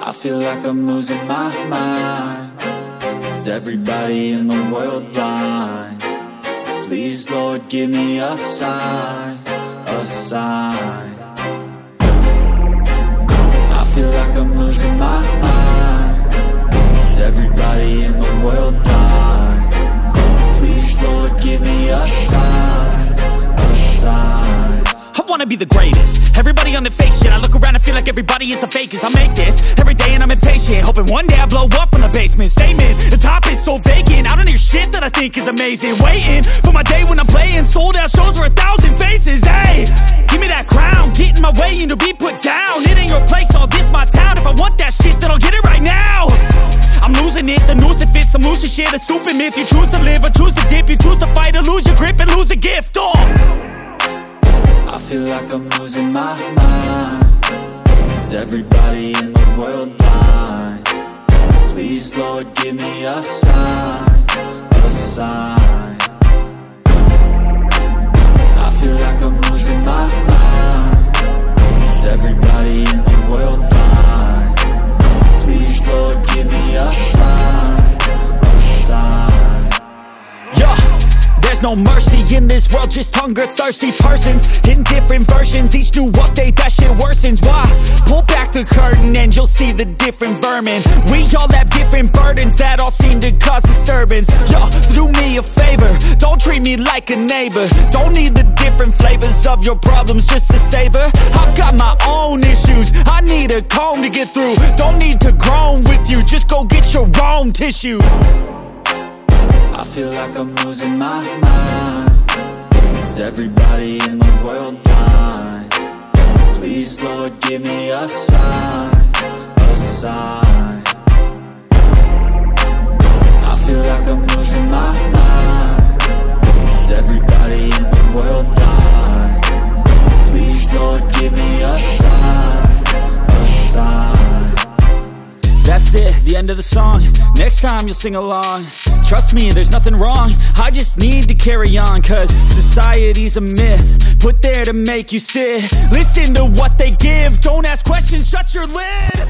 I feel like I'm losing my mind. Is everybody in the world blind? Please, Lord, give me a sign, a sign. I feel like I'm losing my mind. Is everybody in the world blind? Please, Lord, give me a sign, a sign. I wanna be the greatest. Everybody on the fake shit. I look around and feel like everybody is the fakest. I make this every day and I'm impatient, hoping one day I blow up from the basement. Statement, the top is so vacant. I don't hear shit that I think is amazing. Waiting for my day when I'm playing sold out shows for 1,000 faces. Hey, give me that crown, get in my way and to be put down. It ain't your place, all this my town. If I want that shit, then I'll get it right now. I'm losing it, the noose it fits. I'm losing shit, a stupid myth. You choose to live or choose to dip. You choose to fight or lose your grip and lose a gift. I feel like I'm losing my mind. Is everybody in the world blind? Please, Lord, give me a sign, a sign. I feel like I'm losing my mind. Is everybody in the world blind? Please, Lord, give me a sign, a sign. Yeah. There's no mercy in this world, just hunger-thirsty persons in different versions. Each new update, that shit worsens. Why? Pull back the curtain and you'll see the different vermin. We all have different burdens that all seem to cause disturbance. Yo, so do me a favor, don't treat me like a neighbor. Don't need the different flavors of your problems just to savor. I've got my own issues, I need a comb to get through. Don't need to groan with you, just go get your own tissue. I feel like I'm losing my mind. Is everybody in the world blind? Please, Lord, give me a sign, a sign. I feel like I'm losing my mind. Is everybody in the world blind? Please, Lord, give me a sign, a sign. That's it, the end of the song. Next time you'll sing along. Trust me, there's nothing wrong. I just need to carry on, cause society's a myth put there to make you sit. Listen to what they give. Don't ask questions, shut your lid.